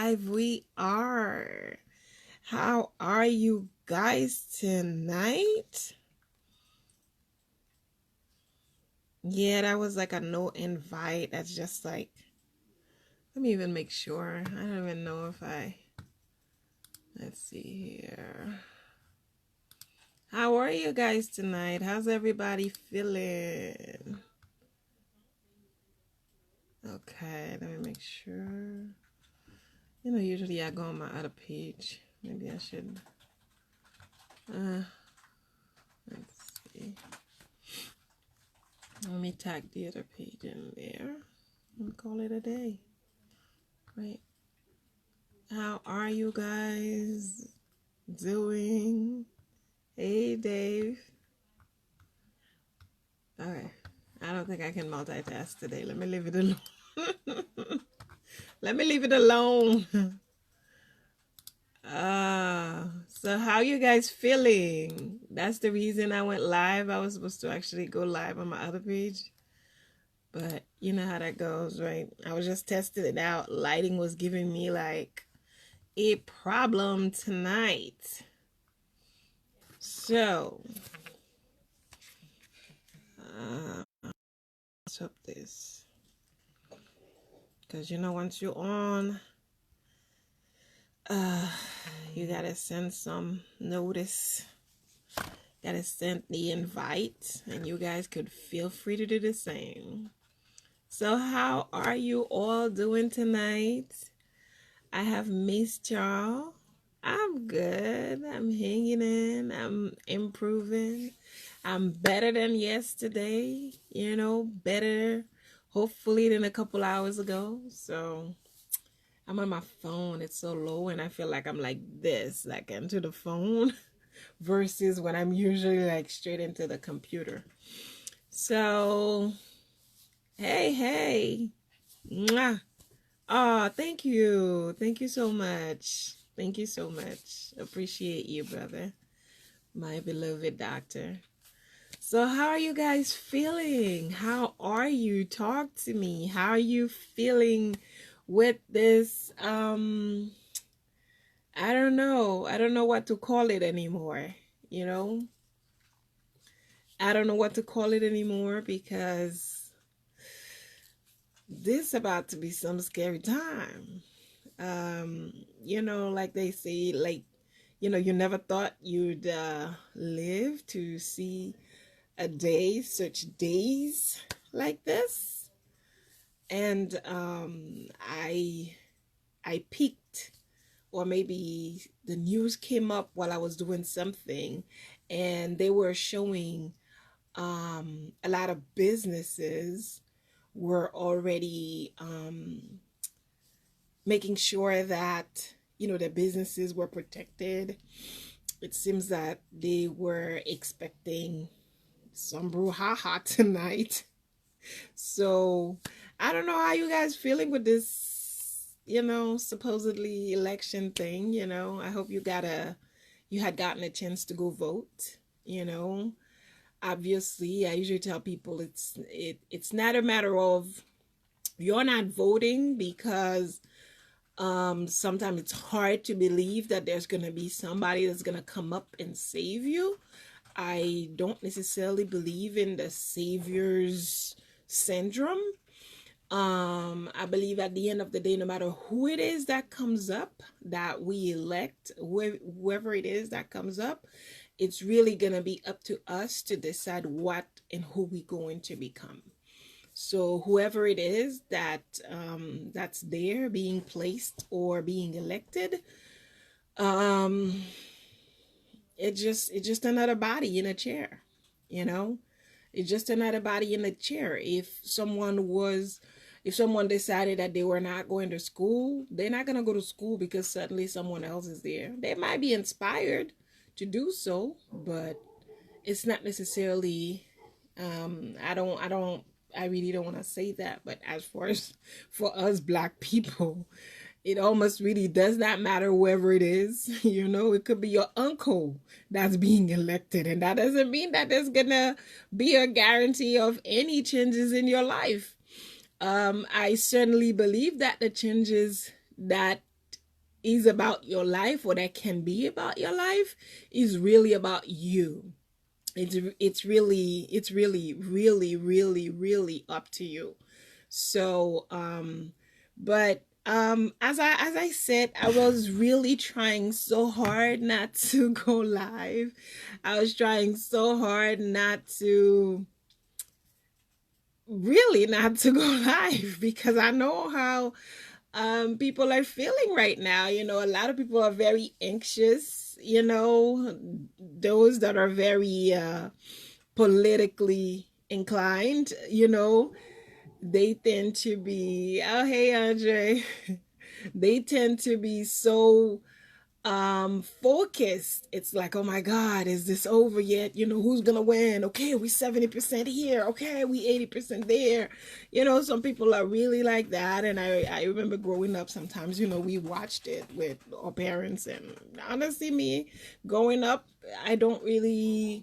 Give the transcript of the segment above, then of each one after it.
live. We are. How are you guys tonight? Yeah, that was like a no invite. That's just like, let me even make sure. I don't even know if let's see here. How are you guys tonight? How's everybody feeling? Okay, let me make sure. Usually I go on my other page. Maybe I should. Let's see. Let me tag the other page in there and call it a day. Right. How are you guys doing? Hey, Dave. Okay. I don't think I can multitask today. Let me leave it alone. Let me leave it alone. So how you guys feeling? That's the reason I went live. I was supposed to actually go live on my other page. But you know how that goes, right? I was just testing it out. Lighting was giving me like a problem tonight. So, let's hope this. Because once you're on, you gotta send some notice. Gotta send the invite, and you guys could feel free to do the same. So, how are you all doing tonight? I have missed y'all. I'm good. I'm hanging in. I'm improving. I'm better than yesterday, better hopefully than a couple hours ago. So I'm on my phone. It's so low and I feel like I'm like this, like into the phone versus when I'm usually like straight into the computer. So, hey. Mwah. Oh, thank you. Thank you so much. Thank you so much. Appreciate you, brother. My beloved doctor. So how are you guys feeling? How are you? Talk to me. How are you feeling with this? I don't know. I don't know what to call it anymore. I don't know what to call it anymore because this is about to be some scary time. Like they say, like, you never thought you'd live to see a day, such days like this. And I peeked, or maybe the news came up while I was doing something, and they were showing a lot of businesses were already making sure that their businesses were protected. It seems that they were expecting some brouhaha tonight. So I don't know how you guys feeling with this, supposedly election thing. I hope you had gotten a chance to go vote. Obviously, I usually tell people it's not a matter of you're not voting because sometimes it's hard to believe that there's going to be somebody that's going to come up and save you. I don't necessarily believe in the savior's syndrome. I believe at the end of the day, no matter who it is that comes up, that we elect, whoever it is that comes up, it's really going to be up to us to decide what and who we're going to become. So whoever it is that's there being placed or being elected, it's just another body in a chair, It's just another body in a chair. If someone decided that they were not going to school, they're not going to go to school because suddenly someone else is there. They might be inspired to do so, but it's not necessarily, I really don't want to say that, but as far as for us Black people, it almost really does not matter whoever it is. It could be your uncle that's being elected, and that doesn't mean that there's gonna be a guarantee of any changes in your life. I certainly believe that the changes that is about your life or that can be about your life is really about you. It's really up to you. So but as I said, I was really trying so hard not to go live. I was trying so hard not to go live because I know how people are feeling right now. A lot of people are very anxious, those that are very politically inclined, they tend to be, oh hey Andre, they tend to be so focused. It's like, oh my god, is this over yet? Who's gonna win? Okay, we 70% here, okay, we 80% there. Some people are really like that. And I remember growing up, sometimes we watched it with our parents. And honestly, me growing up, I don't really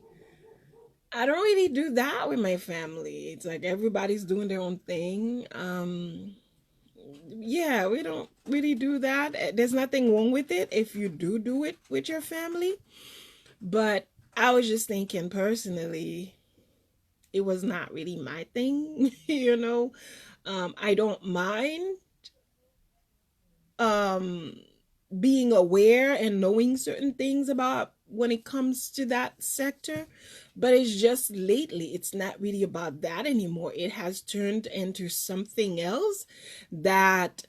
do that with my family. It's like everybody's doing their own thing. Yeah, we don't really do that. There's nothing wrong with it if you do it with your family. But I was just thinking personally, it was not really my thing. I don't mind um being aware and knowing certain things about when it comes to that sector, but it's just lately it's not really about that anymore. It has turned into something else that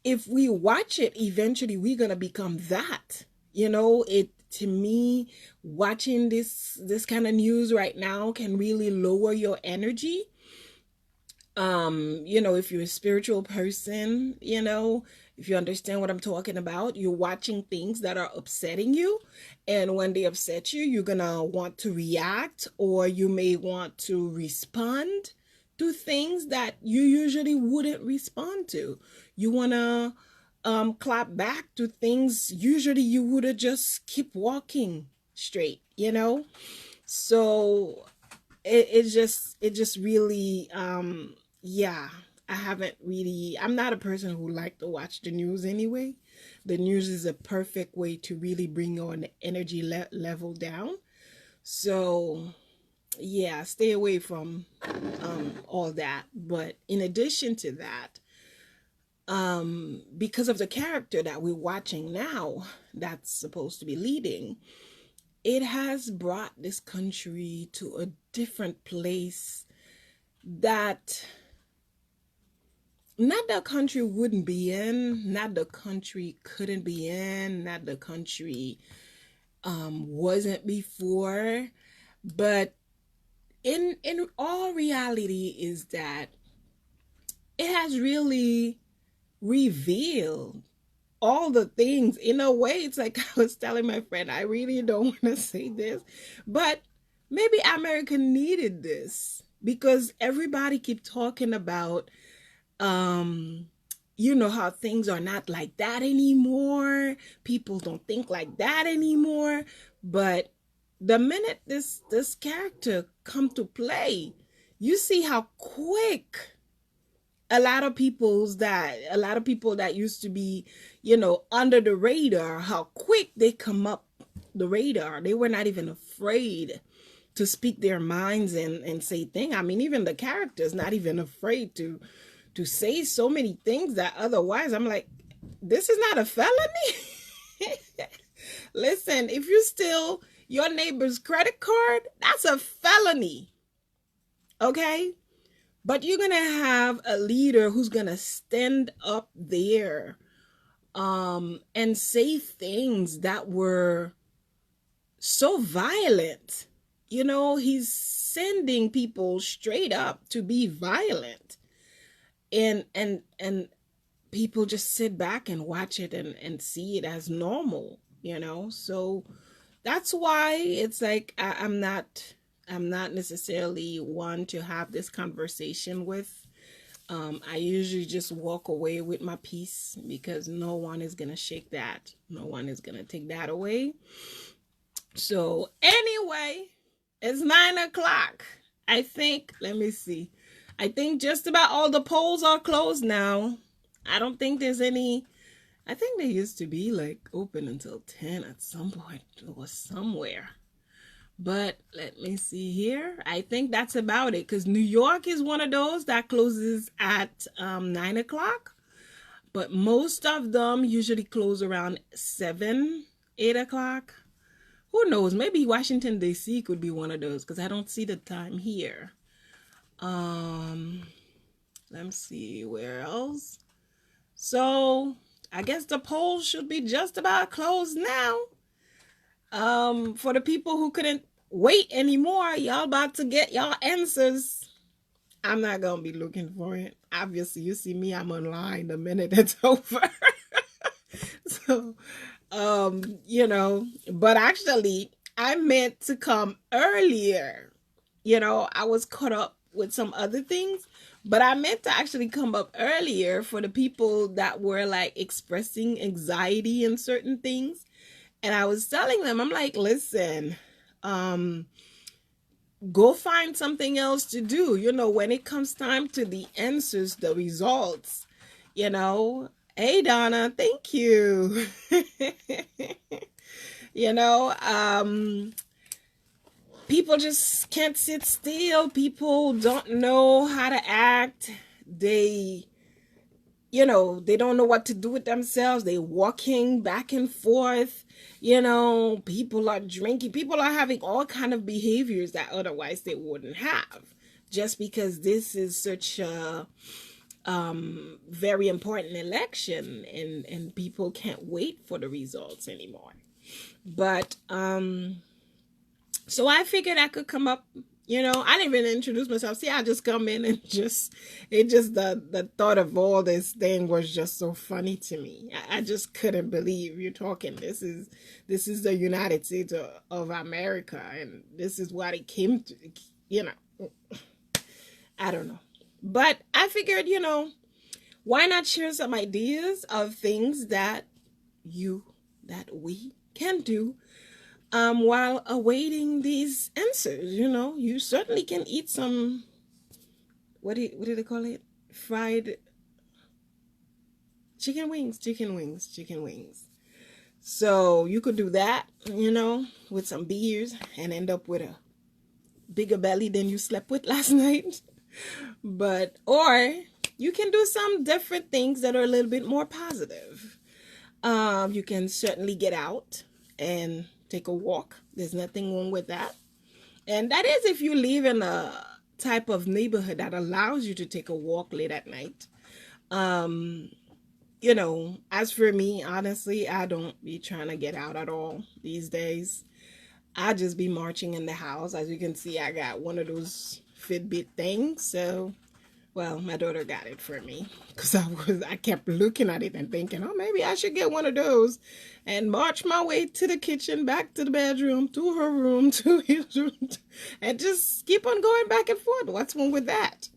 if we watch it, eventually we're going to become that. It to me, watching this kind of news right now can really lower your energy. If you're a spiritual person, if you understand what I'm talking about, you're watching things that are upsetting you. And when they upset you, you're gonna want to react, or you may want to respond to things that you usually wouldn't respond to. You wanna clap back to things usually you would have just keep walking straight. So it just really yeah, I'm not a person who like to watch the news anyway. The news is a perfect way to really bring your energy level down. So yeah, stay away from all that. But in addition to that, because of the character that we're watching now that's supposed to be leading, it has brought this country to a different place that not the country wouldn't be in, not the country couldn't be in, not the country wasn't before, but in all reality is that it has really revealed all the things. In a way, it's like I was telling my friend, I really don't want to say this, but maybe America needed this because everybody keep talking about how things are not like that anymore. People don't think like that anymore. But the minute this character come to play, you see how quick a lot of people that used to be, under the radar, how quick they come up the radar. They were not even afraid to speak their minds and say things. I mean, even the characters not even afraid to say so many things that otherwise I'm like, this is not a felony. Listen, if you steal your neighbor's credit card, that's a felony. Okay? But you're going to have a leader who's going to stand up there and say things that were so violent. He's sending people straight up to be violent. And people just sit back and watch it and see it as normal. So that's why it's like I'm not necessarily one to have this conversation with. I usually just walk away with my peace because no one is gonna shake that. No one is gonna take that away. So anyway, it's 9 o'clock. I think, let me see. I think just about all the polls are closed now. I don't think there's any I think they used to be like open until 10 at some point or somewhere. But let me see here. I think that's about it because New York is one of those that closes at 9 o'clock. But most of them usually close around 7, 8 o'clock. Who knows? Maybe Washington, D.C. could be one of those because I don't see the time here. Um, let me see where else. So I guess the poll should be just about closed now. For the people who couldn't wait anymore, y'all about to get y'all answers. I'm not gonna be looking for it. Obviously, you see me, I'm online the minute it's over. So, but actually, I meant to come earlier. I was caught up with some other things, but I meant to actually come up earlier for the people that were like expressing anxiety in certain things. And I was telling them, I'm like, listen, um, go find something else to do. When it comes time to the answers, the results, you know, hey, Donna, thank you. you know, um, People just can't sit still. People don't know how to act. They don't know what to do with themselves. They walking back and forth. People are drinking. People are having all kind of behaviors that otherwise they wouldn't have, just because this is such a very important election, and people can't wait for the results anymore. But so I figured I could come up. I didn't even introduce myself. See, I just come in and the thought of all this thing was just so funny to me. I just couldn't believe you're talking. This is the United States of America, and this is what it came to. I don't know, but I figured, why not share some ideas of things that we can do while awaiting these answers. You certainly can eat some, what do they call it? Fried chicken wings. So you could do that, with some beers and end up with a bigger belly than you slept with last night. Or you can do some different things that are a little bit more positive. You can certainly get out and take a walk. There's nothing wrong with that. And that is if you live in a type of neighborhood that allows you to take a walk late at night. As for me, honestly, I don't be trying to get out at all these days. I just be marching in the house. As you can see, I got one of those Fitbit things. So, well, my daughter got it for me because I kept looking at it and thinking, oh, maybe I should get one of those and march my way to the kitchen, back to the bedroom, to her room, to his room, and just keep on going back and forth. What's wrong with that?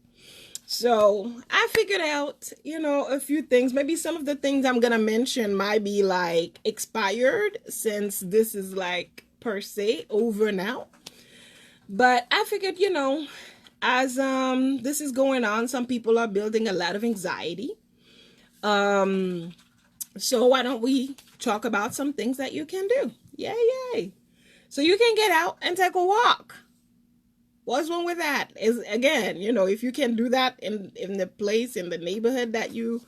So I figured out, a few things. Maybe some of the things I'm going to mention might be like expired, since this is like per se over now. But I figured, as this is going on, some people are building a lot of anxiety. So why don't we talk about some things that you can do? Yay. So you can get out and take a walk. What's wrong with that? Is, again, if you can do that in the place, in the neighborhood that you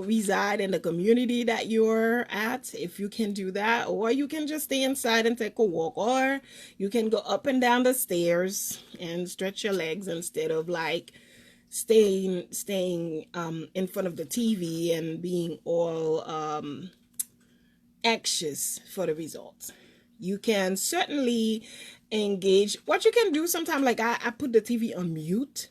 reside, in the community that you're at, if you can do that, or you can just stay inside and take a walk, or you can go up and down the stairs and stretch your legs instead of like staying in front of the TV and being all anxious for the results. You can certainly engage. What you can do sometimes, like I put the TV on mute.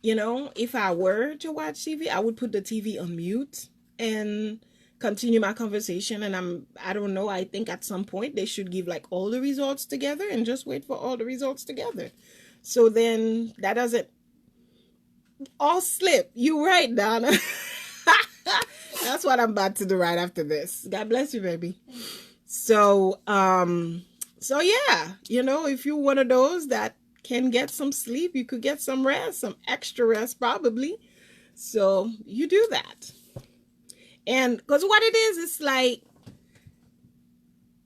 If I were to watch TV, I would put the TV on mute and continue my conversation. And I don't know, I think at some point they should give like all the results together and just wait for all the results together. So then that doesn't all slip. You right, Donna. That's what I'm about to do right after this. God bless you, baby. So yeah, if you're one of those that can get some sleep, you could get some rest, some extra rest probably. So you do that. And because what it is, it's like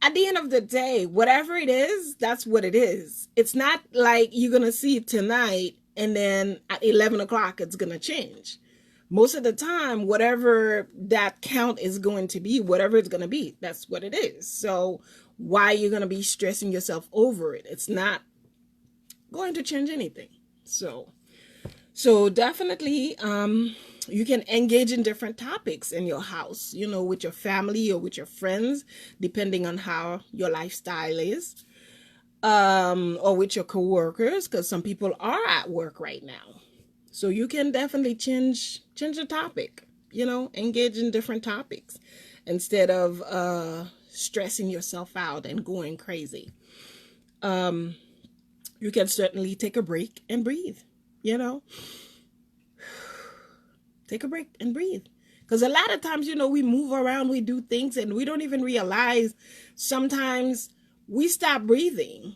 at the end of the day, whatever it is, that's what it is. It's not like you're going to see it tonight and then at 11 o'clock it's going to change. Most of the time, whatever that count is going to be, whatever it's going to be, that's what it is. So why are you going to be stressing yourself over it? It's not going to change anything. So definitely, you can engage in different topics in your house, with your family or with your friends, depending on how your lifestyle is, or with your coworkers, because some people are at work right now. So you can definitely change the topic, engage in different topics instead of stressing yourself out and going crazy. You can certainly take a break and breathe, take a break and breathe. Because a lot of times, we move around, we do things, and we don't even realize sometimes we stop breathing.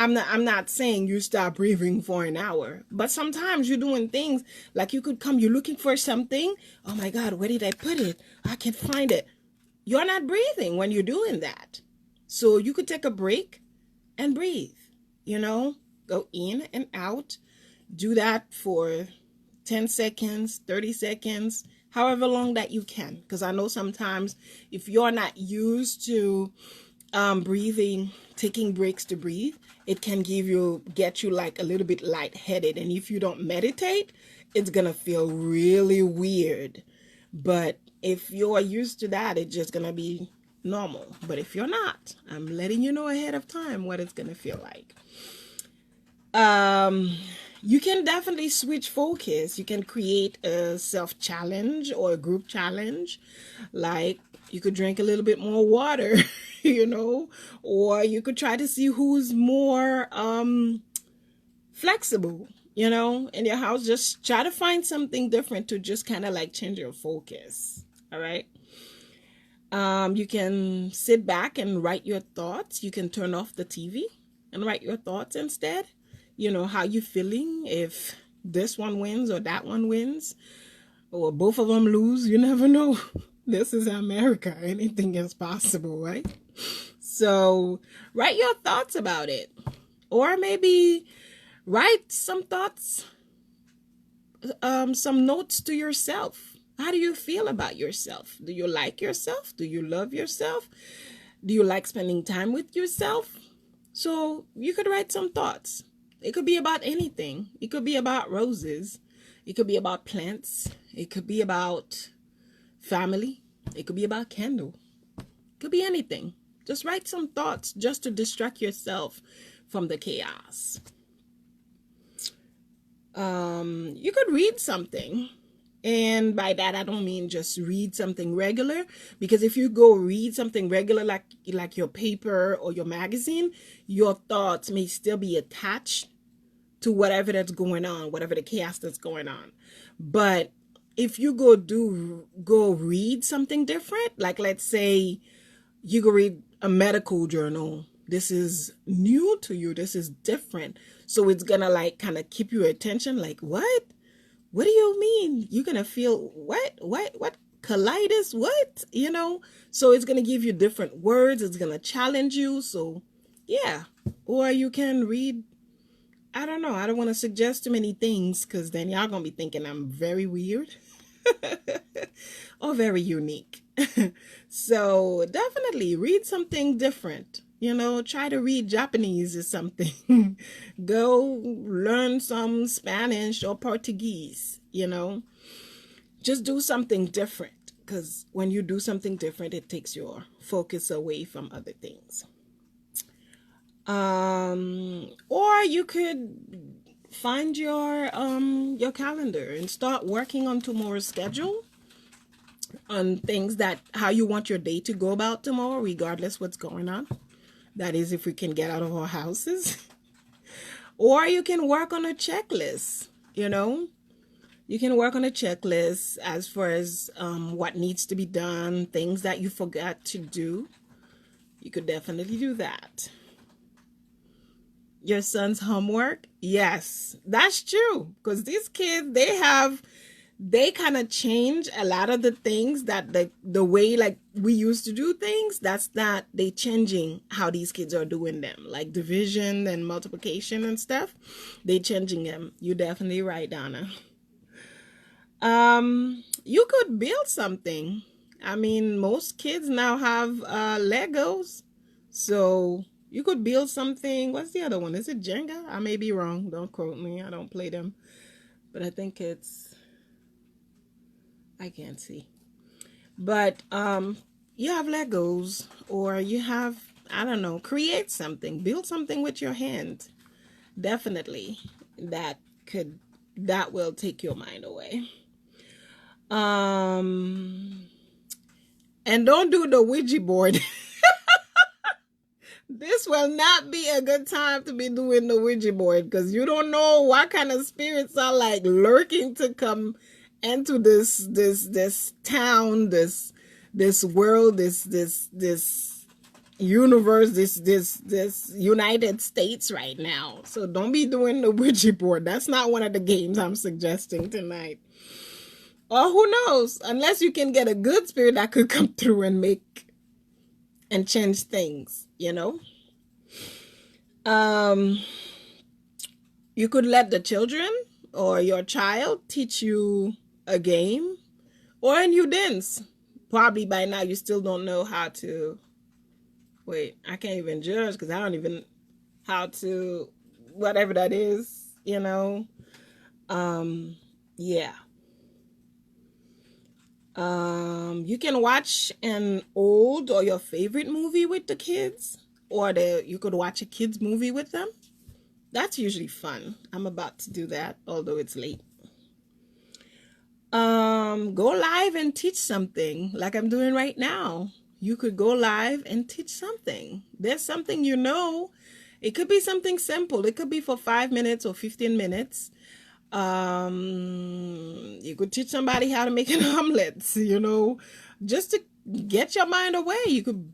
I'm not saying you stop breathing for an hour, but sometimes you're doing things like you're looking for something. Oh my God, where did I put it? I can't find it. You're not breathing when you're doing that. So you could take a break and breathe, go in and out. Do that for 10 seconds, 30 seconds, however long that you can. Because I know sometimes if you're not used to breathing, taking breaks to breathe, it can get you like a little bit lightheaded. And if you don't meditate, it's going to feel really weird. But if you're used to that, it's just going to be normal. But if you're not, I'm letting you know ahead of time what it's going to feel like. You can definitely switch focus. You can create a self-challenge or a group challenge. Like you could drink a little bit more water, or you could try to see who's more flexible, in your house. Just try to find something different to just kind of like change your focus. All right. You can sit back and write your thoughts. You can turn off the TV and write your thoughts instead. How you feeling, if this one wins or that one wins, or both of them lose, you never know. This is America. Anything is possible, right? So write your thoughts about it. Or maybe write some thoughts, some notes to yourself. How do you feel about yourself? Do you like yourself? Do you love yourself? Do you like spending time with yourself? So you could write some thoughts. It could be about anything. It could be about roses. It could be about plants. It could be about family. It could be about candle. It could be anything. Just write some thoughts just to distract yourself from the chaos. You could read something. And by that, I don't mean just read something regular, because if you go read something regular, like your paper or your magazine, your thoughts may still be attached to whatever that's going on, whatever the chaos that's going on. But if you go read something different, like let's say you go read a medical journal, this is new to you, this is different. So it's gonna like kind of keep your attention, like, what? What do you mean? You're going to feel what colitis? What? So it's going to give you different words. It's going to challenge you. So yeah. Or you can read, I don't know. I don't want to suggest too many things because then y'all going to be thinking I'm very weird or very unique. So definitely read something different. Try to read Japanese or something. Go learn some Spanish or Portuguese, Just do something different, because when you do something different, it takes your focus away from other things. Or you could find your calendar and start working on tomorrow's schedule, on things how you want your day to go about tomorrow, regardless what's going on. That is, if we can get out of our houses. Or you can work on a checklist, You can work on a checklist as far as what needs to be done, things that you forgot to do. You could definitely do that. Your son's homework? Yes, that's true. Because these kids, they have they kind of change a lot of the things that the way like we used to do things. That's not, they changing how these kids are doing them, like division and multiplication and stuff. They changing them. You're definitely right, Donna. You could build something. I mean, most kids now have Legos, so you could build something. What's the other one? Is it Jenga? I may be wrong. Don't quote me. I don't play them, but I think it's, I can't see. But you have Legos, or you have, I don't know, create something, build something with your hand. Definitely, that could, that will take your mind away. And don't do the Ouija board. This will not be a good time to be doing the Ouija board, because you don't know what kind of spirits are like lurking to come into this town, this world, this universe, this United States right now. So don't be doing the Ouija board. That's not one of the games I'm suggesting tonight. Or who knows, unless you can get a good spirit that could come through and make and change things, you know. You could let the children or your child teach you a game or a new dance. Probably by now you still don't know how to, wait, I can't even judge because I don't even how to, whatever that is, you know. Yeah. You can watch an old or your favorite movie with the kids, or you could watch a kids movie with them. That's usually fun. I'm about to do that, although it's late. Go live and teach something like I'm doing right now. You could go live and teach something. There's something, you know, it could be something simple. It could be for 5 minutes or 15 minutes. You could teach somebody how to make an omelet, you know, just to get your mind away. You could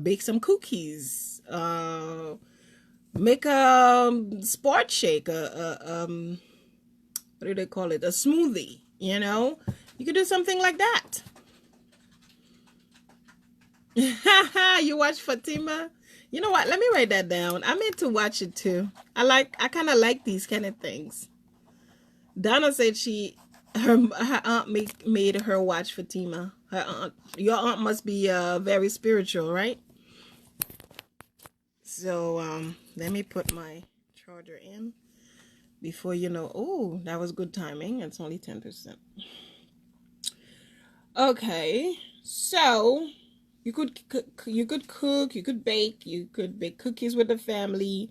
bake some cookies, make a sport shake, what do they call it? A smoothie, you know, you could do something like that. You watch Fatima? You know what? Let me write that down. I meant to watch it too. I kind of like these kind of things. Donna said her aunt made her watch Fatima. Her aunt, your aunt must be very spiritual, right? So let me put my charger in before you know. Oh, that was good timing. It's only 10%. Okay, so you could cook, you could bake cookies with the family.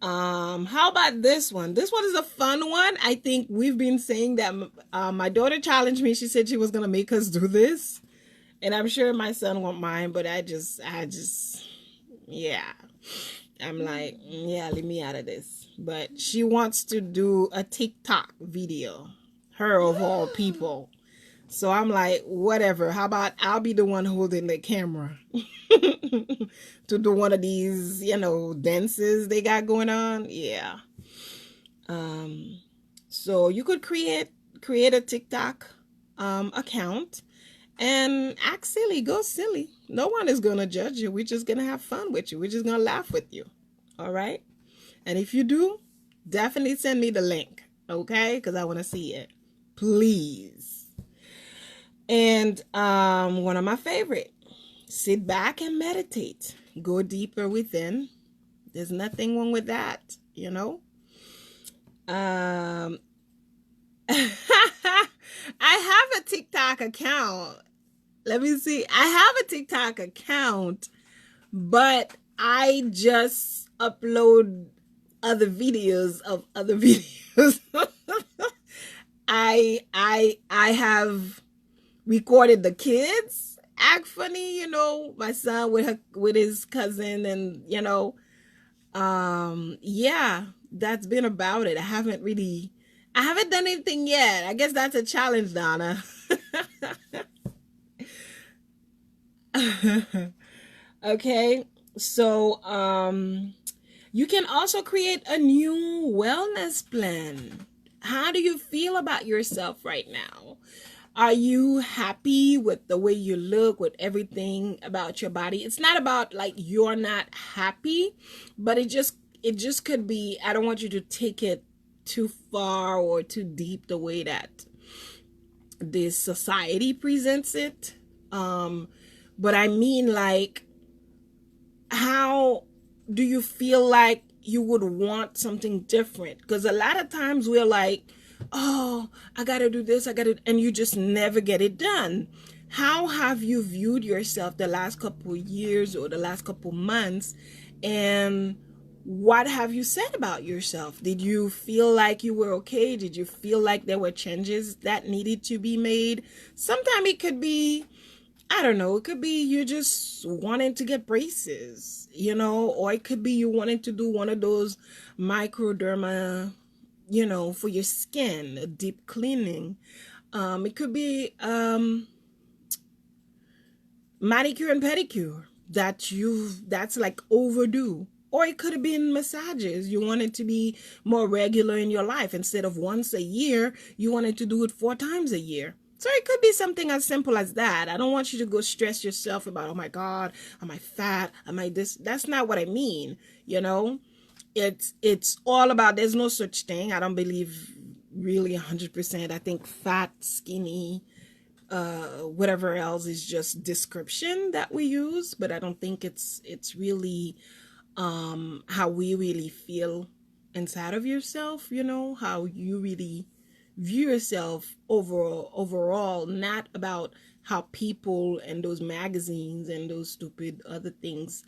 How about this one? This one is a fun one. I think we've been saying that my daughter challenged me. She said she was gonna make us do this, and I'm sure my son won't mind, but I just yeah. I'm like, yeah, leave me out of this. But she wants to do a TikTok video. Her of all people. So I'm like, whatever. How about I'll be the one holding the camera to do one of these, you know, dances they got going on. Yeah. So you could create a TikTok account and act silly, go silly. No one is gonna judge you. We're just gonna have fun with you. We're just gonna laugh with you. All right. And if you do, definitely send me the link, okay? Because I want to see it, please. And one of my favorite, sit back and meditate. Go deeper within. There's nothing wrong with that, you know. I have a TikTok account. Let me see. I have a TikTok account, but I just upload other videos of other videos. I have recorded the kids act funny, you know, my son with his cousin, and you know, yeah, that's been about it. I haven't done anything yet. I guess that's a challenge, Donna. Okay, so you can also create a new wellness plan. How do you feel about yourself right now? Are you happy with the way you look, with everything about your body? It's not about like you're not happy, but it just could be, I don't want you to take it too far or too deep the way that this society presents it. But I mean, like, how do you feel like you would want something different? Because a lot of times we're like, oh, I gotta do this, and you just never get it done. How have you viewed yourself the last couple years or the last couple months, and what have you said about yourself? Did you feel like you were okay? Did you feel like there were changes that needed to be made? Sometimes it could be, I don't know, it could be you just wanting to get braces, or it could be you wanting to do one of those microderma, for your skin, a deep cleaning. It could be manicure and pedicure that's like overdue. Or it could have been massages. You wanted to be more regular in your life. Instead of once a year, you wanted to do it 4 times a year. So it could be something as simple as that. I don't want you to go stress yourself about, oh my God, am I fat? Am I this? That's not what I mean. It's all about, there's no such thing. I don't believe really 100%. I think fat, skinny, whatever else is just description that we use, but I don't think it's really how we really feel inside of yourself, how you really view yourself overall, not about how people and those magazines and those stupid other things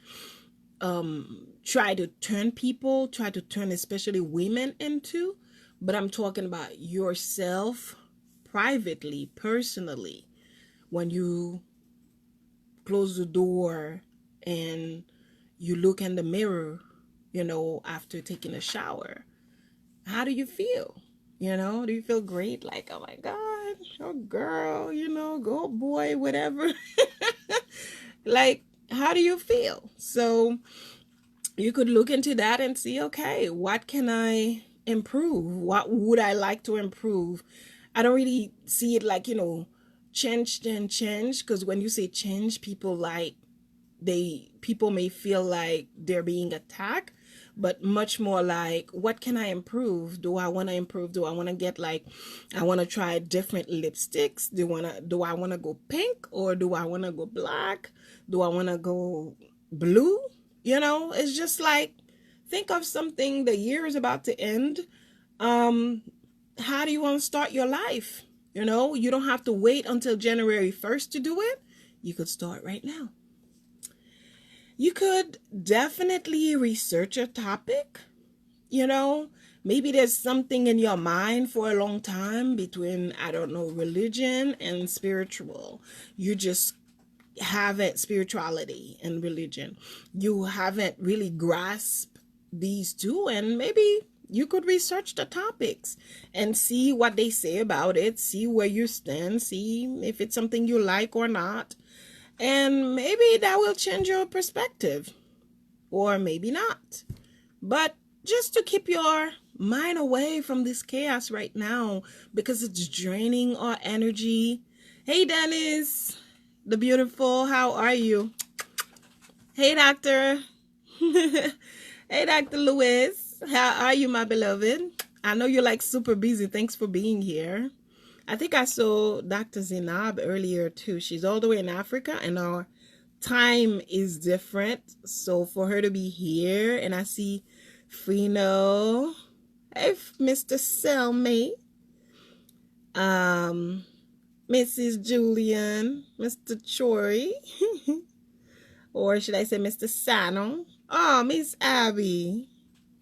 try to turn especially women into. But I'm talking about yourself privately, personally, when you close the door and you look in the mirror, after taking a shower. How do you feel? Do you feel great? Like, oh my God, oh girl, go boy, whatever. Like, how do you feel? So you could look into that and see, okay, what can I improve? What would I like to improve? I don't really see it like, change, because when you say change, people may feel like they're being attacked, but much more like, what can I improve? Do I want to improve? Do I want to get I want to try different lipsticks? Do I want to go pink, or do I want to go black? Do I want to go blue? It's just like, think of something, the year is about to end. How do you want to start your life? You don't have to wait until January 1st to do it. You could start right now. You could definitely research a topic. Maybe there's something in your mind for a long time between, I don't know, religion and spiritual. You just haven't, spirituality and religion, you haven't really grasped these two, and maybe you could research the topics and see what they say about it, see where you stand, see if it's something you like or not. And maybe that will change your perspective, or maybe not. But just to keep your mind away from this chaos right now, because it's draining our energy. Hey, Dennis, the beautiful, how are you? Hey, Doctor. Hey, Dr. Lewis, how are you, my beloved? I know you're like super busy. Thanks for being here. I think I saw Dr. Zinab earlier too. She's all the way in Africa, and our time is different. So for her to be here, and I see Frino, hey, Mr. Selmy, Mrs. Julian, Mr. Chori, or should I say Mr. Sano? Oh, Miss Abby,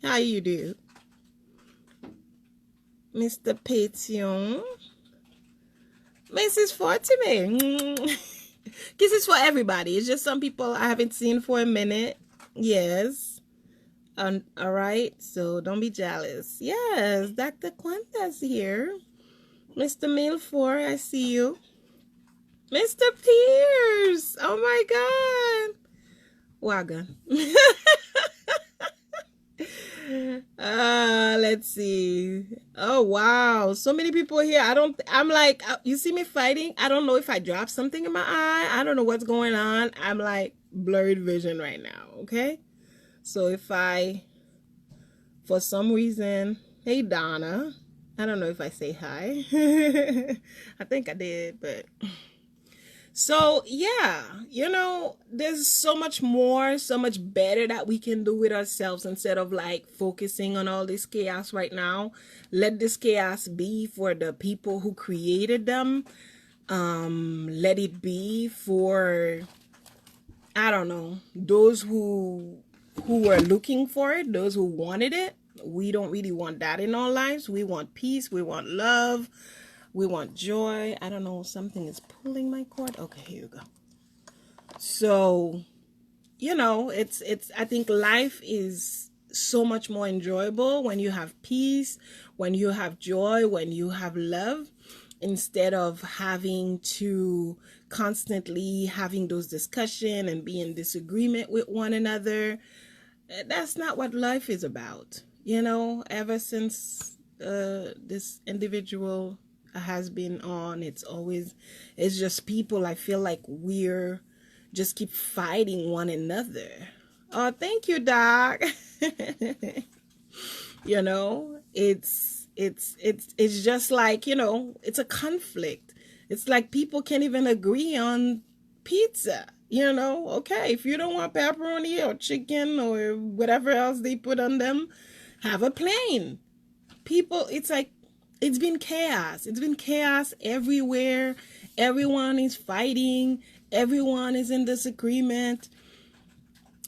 how you do? Mr. Petion, Mrs. Fortime. Kisses for everybody. It's just some people I haven't seen for a minute. Yes. All right. So don't be jealous. Yes. Dr. Quanta's here. Mr. Milford, I see you. Mr. Pierce. Oh my God. Wagon. Let's see. Oh wow, so many people here. I'm like, you see me fighting? I don't know if I dropped something in my eye. I don't know what's going on. I'm like blurred vision right now. Okay, so if I, for some reason, hey Donna, I don't know if I say hi. I think I did, but so yeah, there's so much more, so much better that we can do with ourselves instead of like focusing on all this chaos right now. Let this chaos be for the people who created them. Let it be for, I don't know, those who were looking for it, those who wanted it. We don't really want that in our lives. We want peace, we want love, we want joy. I don't know, something is pulling my cord. Okay, here you go. So, it's I think life is so much more enjoyable when you have peace, when you have joy, when you have love, instead of having to constantly having those discussions and be in disagreement with one another. That's not what life is about. Ever since this individual has been on, it's just people, I feel like we're just keep fighting one another. Oh, thank you, Doc. It's just like, it's a conflict. It's like people can't even agree on pizza. Okay, if you don't want pepperoni or chicken or whatever else they put on them, have a plain. People, it's like, it's been chaos. It's been chaos everywhere. Everyone is fighting. Everyone is in disagreement.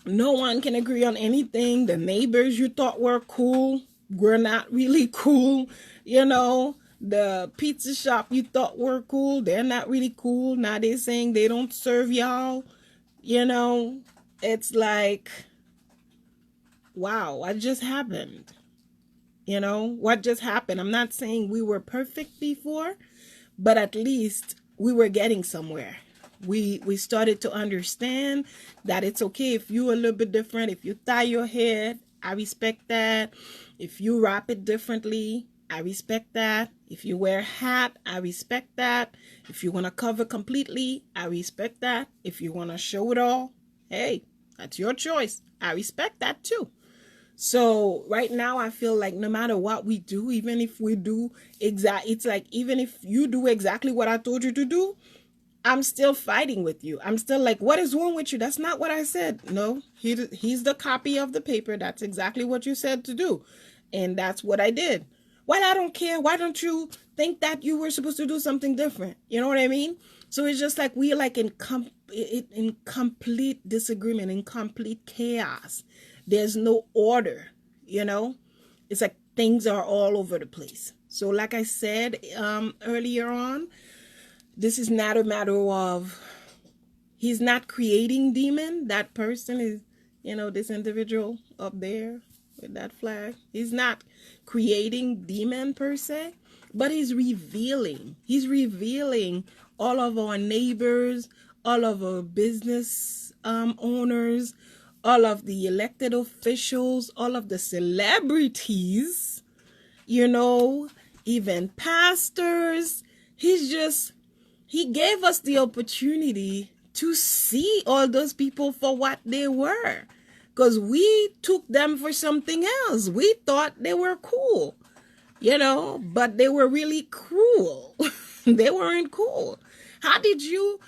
No one can agree on anything. The neighbors you thought were cool were not really cool. The pizza shop you thought were cool, they're not really cool. Now they're saying they don't serve y'all. It's like, wow, what just happened? What just happened? I'm not saying we were perfect before, but at least we were getting somewhere. We started to understand that it's okay if you're a little bit different. If you tie your head, I respect that. If you wrap it differently, I respect that. If you wear a hat, I respect that. If you want to cover completely, I respect that. If you want to show it all, hey, that's your choice. I respect that too. So right now I feel like no matter what we do, even if we do it's like, even if you do exactly what I told you to do, I'm still fighting with you. I'm still like, what is wrong with you? That's not what I said. No, he's the copy of the paper. That's exactly what you said to do. And that's what I did. Well, I don't care. Why don't you think that you were supposed to do something different? You know what I mean? So it's just like we're like in complete disagreement, in complete chaos. There's no order, It's like things are all over the place. So like I said earlier on, this is not a matter of, he's not creating demon. That person is, this individual up there with that flag. He's not creating demon per se, but he's revealing. He's revealing all of our neighbors, all of our business owners, all of the elected officials, all of the celebrities, even pastors. He gave us the opportunity to see all those people for what they were, because we took them for something else. We thought they were cool, but they were really cruel. They weren't cool. How do you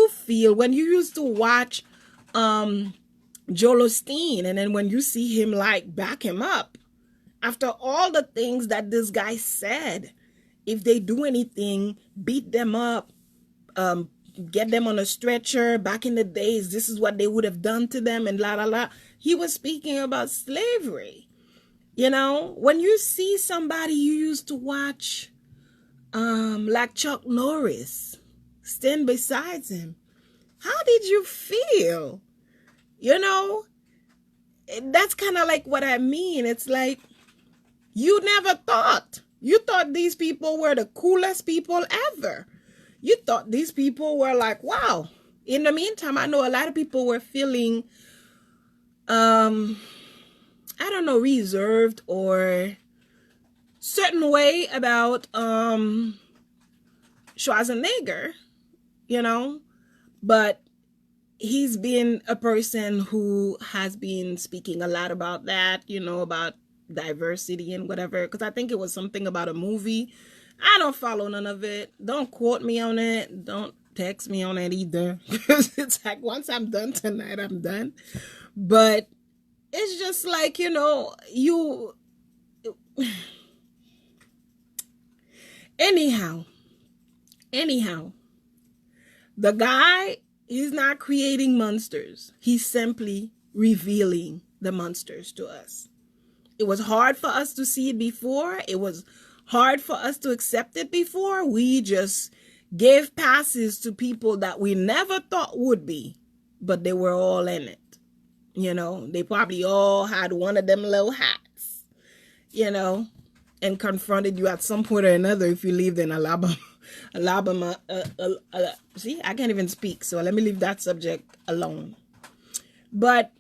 feel when you used to watch Joel Osteen, and then when you see him like back him up after all the things that this guy said? If they do anything, beat them up, get them on a stretcher. Back in the days, this is what they would have done to them, and la la la. He was speaking about slavery. When you see somebody you used to watch, like Chuck Norris, stand beside him, how did you feel? That's kind of like what I mean. It's like, you never thought. You thought these people were the coolest people ever. You thought these people were like, wow. In the meantime, I know a lot of people were feeling I don't know, reserved or certain way about Schwarzenegger, you know, but he's been a person who has been speaking a lot about that, you know, about diversity and whatever, because I think it was something about a movie. I don't follow none of it. Don't quote me on it. Don't text me on it either. Because it's like once I'm done tonight, I'm done. But it's just like, you know, you. Anyhow, anyhow, the guy, he's not creating monsters. He's simply revealing the monsters to us. It was hard for us to see it before. It was hard for us to accept it before. We just gave passes to people that we never thought would be, but they were all in it. You know, they probably all had one of them little hats, you know, and confronted you at some point or another if you lived in Alabama. See, I can't even speak, so let me leave that subject alone. But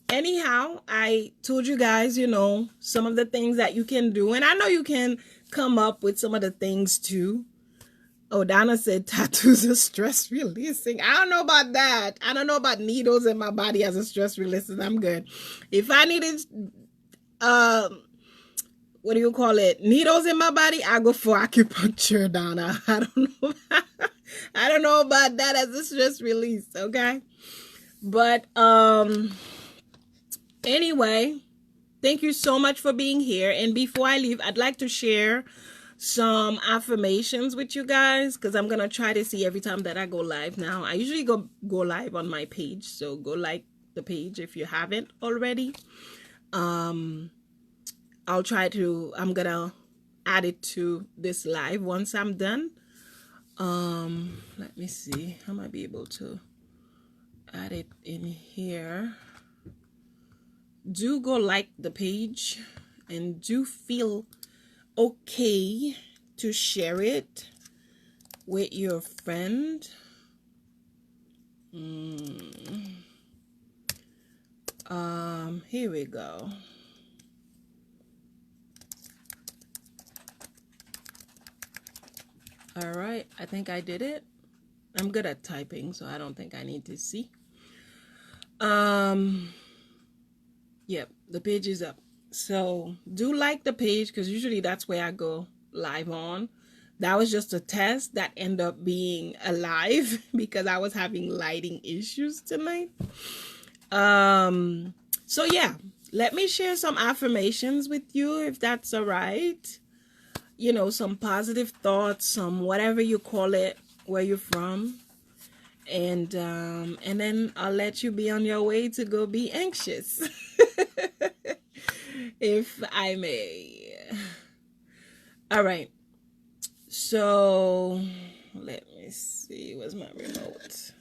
anyhow, I told you guys, you know, some of the things that you can do, and I know you can come up with some of the things too. Oh, Donna said tattoos are stress releasing. I don't know about that. I don't know about needles in my body as a stress releasing. I'm good. If I needed what do you call it? Needles in my body, I go for acupuncture, Donna. I don't know. I don't know about that as a stress release, okay? But anyway, thank you so much for being here. And before I leave, I'd like to share some affirmations with you guys, because I'm gonna try to see every time that I go live now. I usually go live on my page, so go like the page if you haven't already. I'll try to, I'm gonna add it to this live once I'm done. Let me see, I might be able to add it in here. Do go like the page and do feel okay to share it with your friend. Here we go. All right, I think I did it. I'm good at typing, so I don't think I need to see. Yep, the page is up. So do like the page, because usually that's where I go live on. That was just a test that ended up being a live because I was having lighting issues tonight. So yeah, let me share some affirmations with you if that's all right. You know, some positive thoughts, some whatever you call it, where you're from. And then I'll let you be on your way to go be anxious. If I may. All right. So let me see. Where's my remote?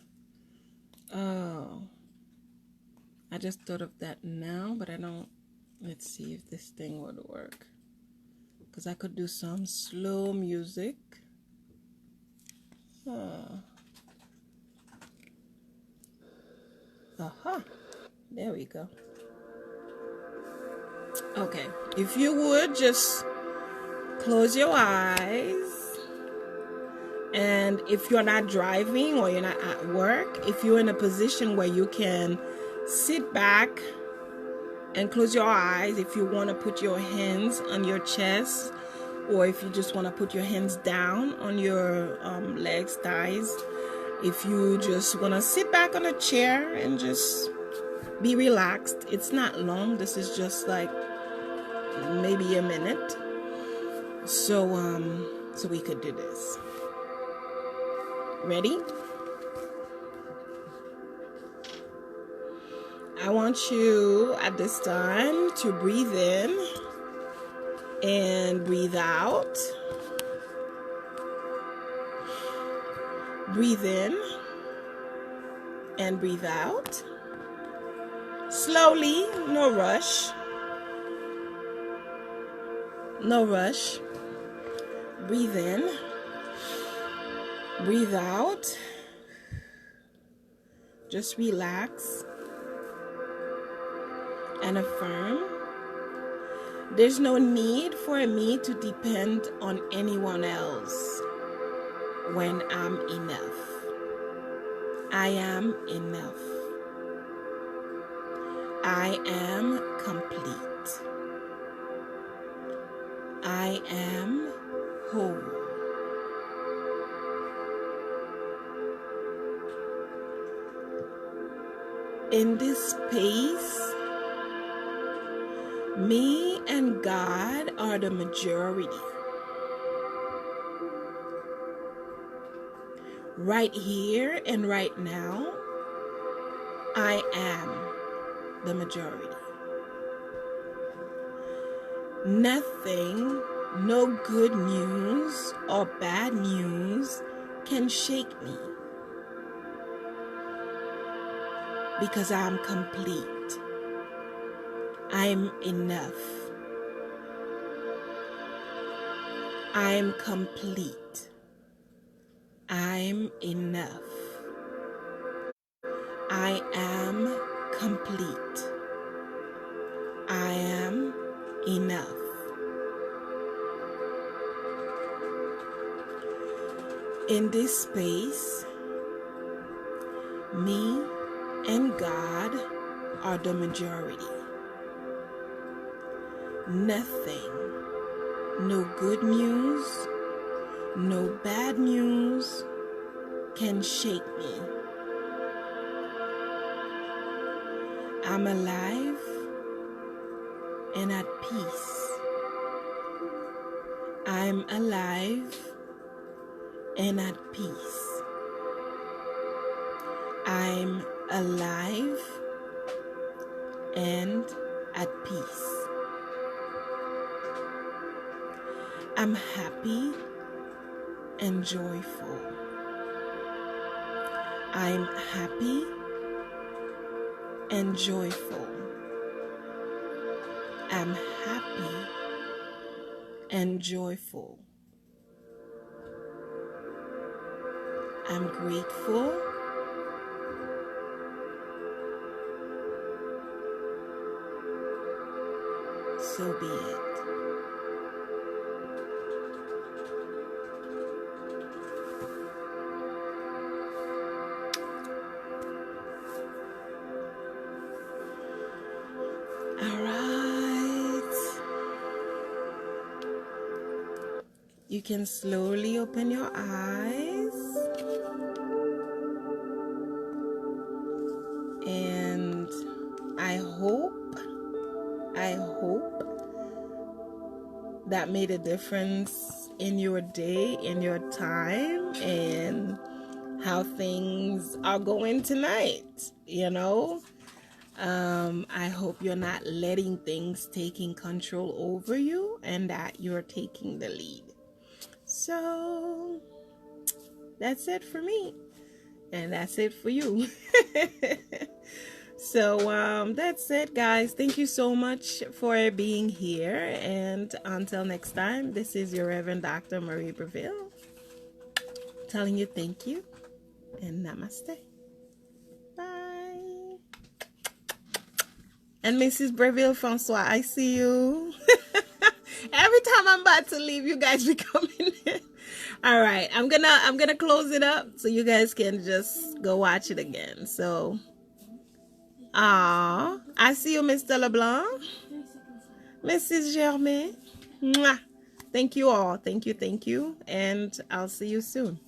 Oh, I just thought of that now, but I don't. Let's see if this thing would work. Because I could do some slow music. Aha. There we go. Okay. If you would just close your eyes. And if you're not driving or you're not at work, if you're in a position where you can sit back and close your eyes, if you want to put your hands on your chest, or if you just want to put your hands down on your legs, thighs, if you just want to sit back on a chair and just be relaxed. It's not long. This is just like maybe a minute. So we could do this. Ready? I want you at this time to breathe in and breathe out. Breathe in and breathe out. Slowly, no rush. No rush. Breathe in. Breathe out. Just relax. and affirm, there's no need for me to depend on anyone else when I'm enough. I am enough. I am complete. I am whole. In this space, me and God are the majority. Right here and right now, I am the majority. Nothing, no good news or bad news can shake me because I'm complete. I'm enough. I'm complete. I'm enough. I am complete. I am enough. In this space, me and God are the majority. Nothing, no good news, no bad news can shake me. I'm alive and at peace. I'm alive and at peace. I'm alive and at peace. I'm happy and joyful. I'm happy and joyful. I'm happy and joyful. I'm grateful. So be it. All right. You can slowly open your eyes. And I hope that made a difference in your day, in your time, and how things are going tonight, you know? I hope you're not letting things taking control over you and that you're taking the lead. So that's it for me. And that's it for you. So that's it, guys. Thank you so much for being here. And until next time, this is your Reverend Dr. Marie Breville telling you thank you and namaste. Bye. And Mrs. Breville Francois, I see you. Every time I'm about to leave, you guys be coming in. All right, I'm gonna close it up so you guys can just go watch it again. So, I see you, Mr. LeBlanc, Mrs. Germain. Mwah. Thank you all. Thank you, and I'll see you soon.